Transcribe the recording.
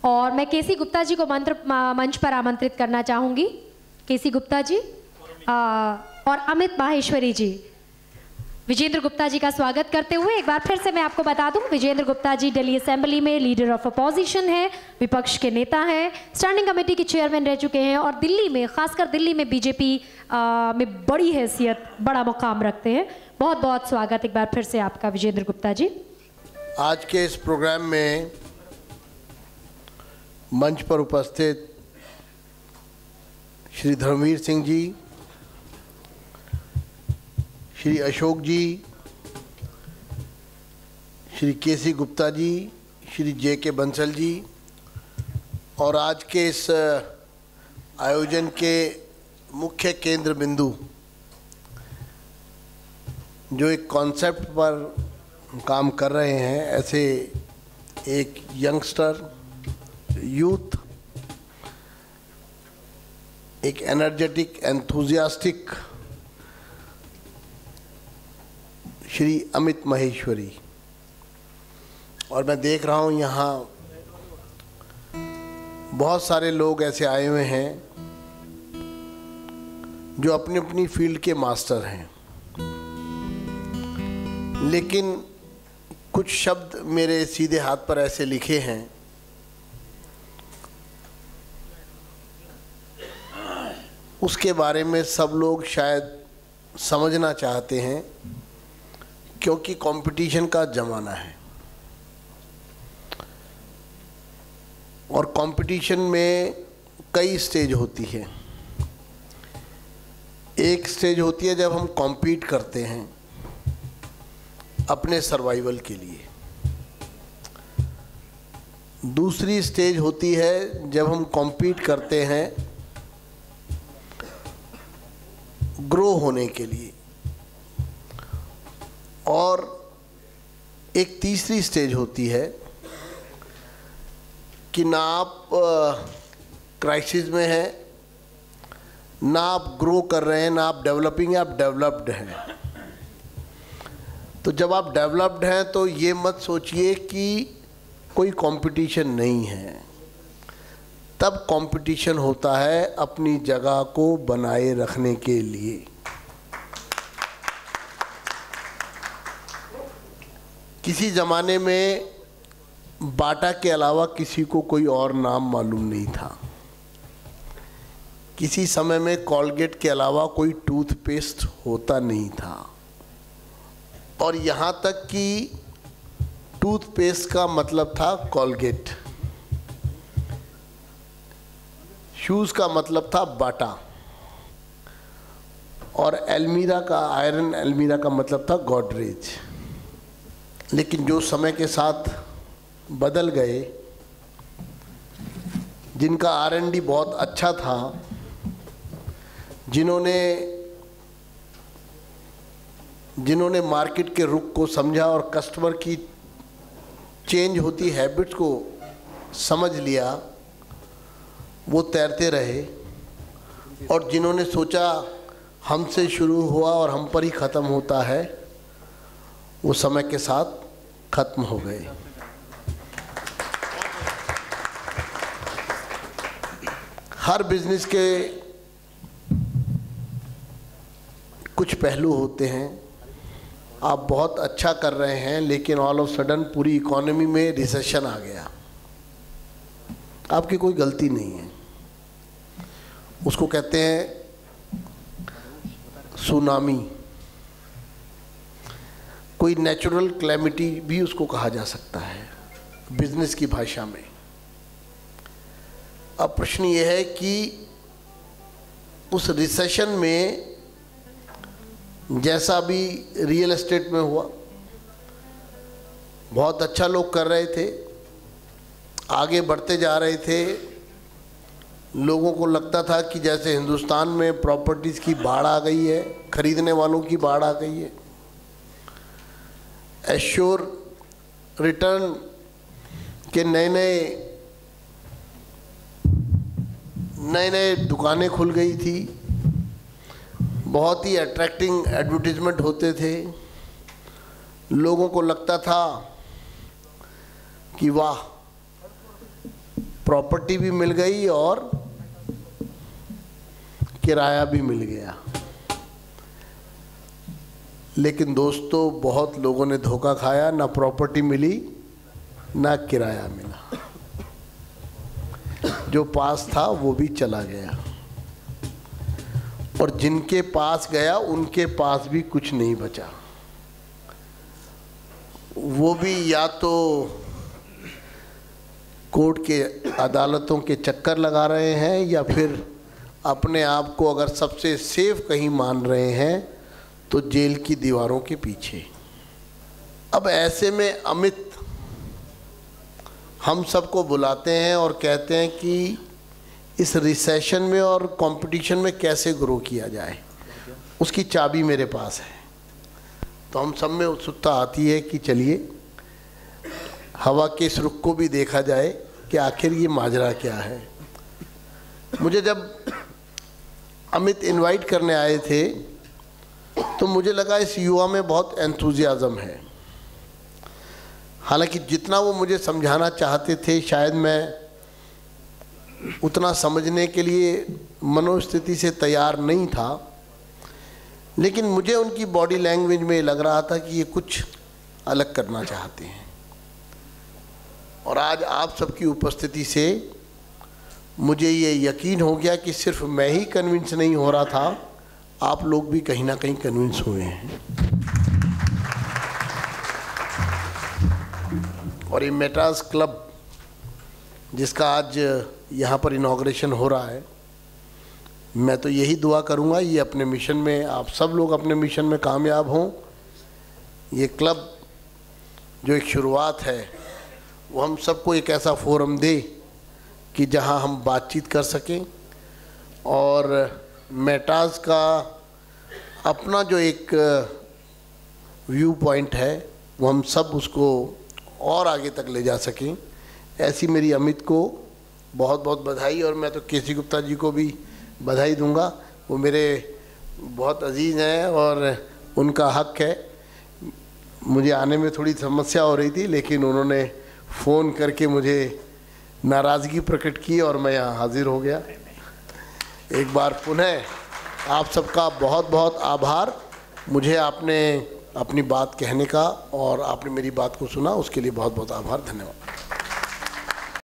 और मैं केसी गुप्ता जी को मंच पर आमंत्रित करना चाहूँगी। केसी गुप्ता जी और अमित माहेश्वरी जी विजेंद्र गुप्ता जी का स्वागत करते हुए, एक बार फिर से मैं आपको बता दूं, विजेंद्र गुप्ता जी दिल्ली असेंबली में लीडर ऑफ अपोजिशन हैं, विपक्ष के नेता हैं, स्टैंडिंग कमेटी के चेयरमैन रह चुके हैं और दिल्ली में, खासकर दिल्ली में बीजेपी में बड़ी हैसियत, बड़ा मुकाम रखते हैं। बहुत बहुत स्वागत एक बार फिर से आपका विजेंद्र गुप्ता जी। आज के इस प्रोग्राम में मंच पर उपस्थित श्री धर्मवीर सिंह जी, श्री अशोक जी, श्री केसी गुप्ता जी, श्री जे.के. बंसल जी और आज के इस आयोजन के मुख्य केंद्र बिंदु जो एक कॉन्सेप्ट पर काम कर रहे हैं, ऐसे एक यंगस्टर, यूथ, एक एनर्जेटिक, एंथुजियास्टिक श्री अमित माहेश्वरी। और मैं देख रहा हूँ यहाँ बहुत सारे लोग ऐसे आए हुए हैं जो अपनी अपनी फील्ड के मास्टर हैं, लेकिन कुछ शब्द मेरे सीधे हाथ पर ऐसे लिखे हैं उसके बारे में सब लोग शायद समझना चाहते हैं, क्योंकि कंपटीशन का ज़माना है और कंपटीशन में कई स्टेज होती है। एक स्टेज होती है जब हम कॉम्पीट करते हैं अपने सर्वाइवल के लिए। दूसरी स्टेज होती है जब हम कॉम्पीट करते हैं ग्रो होने के लिए। और एक तीसरी स्टेज होती है कि ना आप क्राइसिस में हैं, ना आप ग्रो कर रहे हैं, ना आप डेवलपिंग, आप डेवलप्ड हैं। तो जब आप डेवलप्ड हैं तो ये मत सोचिए कि कोई कंपटीशन नहीं है। तब कंपटीशन होता है अपनी जगह को बनाए रखने के लिए। किसी ज़माने में बाटा के अलावा किसी को कोई और नाम मालूम नहीं था। किसी समय में कोलगेट के अलावा कोई टूथपेस्ट होता नहीं था। और यहाँ तक कि टूथपेस्ट का मतलब था कोलगेट, शूज़ का मतलब था बाटा और अलमीरा का, आयरन अलमीरा का मतलब था गॉडरेज। लेकिन जो समय के साथ बदल गए, जिनका R&D बहुत अच्छा था, जिन्होंने मार्केट के रुख को समझा और कस्टमर की चेंज होती हैबिट्स को समझ लिया, वो तैरते रहे। और जिन्होंने सोचा हमसे शुरू हुआ और हम पर ही ख़त्म होता है, वो समय के साथ ख़त्म हो गए। हर बिजनेस के कुछ पहलू होते हैं। आप बहुत अच्छा कर रहे हैं, लेकिन ऑल ऑफ सडन पूरी इकोनॉमी में रिसेशन आ गया। आपकी कोई गलती नहीं है, उसको कहते हैं सुनामी। कोई नेचुरल क्लैमिटी भी उसको कहा जा सकता है बिजनेस की भाषा में। अब प्रश्न ये है कि उस रिसेशन में, जैसा भी रियल एस्टेट में हुआ, बहुत अच्छा लोग कर रहे थे, आगे बढ़ते जा रहे थे। लोगों को लगता था कि जैसे हिंदुस्तान में प्रॉपर्टीज़ की बाढ़ आ गई है, खरीदने वालों की बाढ़ आ गई है। एश्योर रिटर्न के नए नए दुकानें खुल गई थी, बहुत ही अट्रैक्टिंग एडवर्टीजमेंट होते थे। लोगों को लगता था कि वाह, प्रॉपर्टी भी मिल गई और किराया भी मिल गया। लेकिन दोस्तों बहुत लोगों ने धोखा खाया, ना प्रॉपर्टी मिली ना किराया मिला। जो पास था वो भी चला गया और जिनके पास गया उनके पास भी कुछ नहीं बचा। वो भी या तो कोर्ट के अदालतों के चक्कर लगा रहे हैं या फिर अपने आप को अगर सबसे सेफ कहीं मान रहे हैं तो जेल की दीवारों के पीछे। अब ऐसे में अमित हम सबको बुलाते हैं और कहते हैं कि इस रिसेशन में और कंपटीशन में कैसे ग्रो किया जाए, उसकी चाबी मेरे पास है। तो हम सब में उत्सुकता आती है कि चलिए हवा के इस रुख को भी देखा जाए कि आखिर ये माजरा क्या है। मुझे जब अमित इनवाइट करने आए थे तो मुझे लगा इस युवा में बहुत एंथुजियाज्म है। हालांकि जितना वो मुझे समझाना चाहते थे शायद मैं उतना समझने के लिए मनोस्थिति से तैयार नहीं था, लेकिन मुझे उनकी बॉडी लैंग्वेज में लग रहा था कि ये कुछ अलग करना चाहते हैं। और आज आप सबकी उपस्थिति से मुझे ये यकीन हो गया कि सिर्फ मैं ही कन्विंस नहीं हो रहा था, आप लोग भी कहीं ना कहीं कन्विंस हुए हैं। और ये मेटाज क्लब जिसका आज यहाँ पर इनॉग्रेशन हो रहा है, मैं तो यही दुआ करूँगा ये अपने मिशन में, आप सब लोग अपने मिशन में कामयाब हों। ये क्लब जो एक शुरुआत है वो हम सबको एक ऐसा फोरम दे कि जहाँ हम बातचीत कर सकें और मेटाज का अपना जो एक व्यू पॉइंट है वो हम सब उसको और आगे तक ले जा सकें। ऐसी मेरी अमित को बहुत बहुत बधाई। और मैं तो केसी गुप्ता जी को भी बधाई दूंगा, वो मेरे बहुत अजीज़ हैं और उनका हक है। मुझे आने में थोड़ी समस्या हो रही थी लेकिन उन्होंने फ़ोन करके मुझे नाराज़गी प्रकट की और मैं यहाँ हाजिर हो गया। एक बार पुनः आप सबका बहुत बहुत आभार। मुझे आपने अपनी बात कहने का और आपने मेरी बात को सुना, उसके लिए बहुत बहुत आभार, धन्यवाद।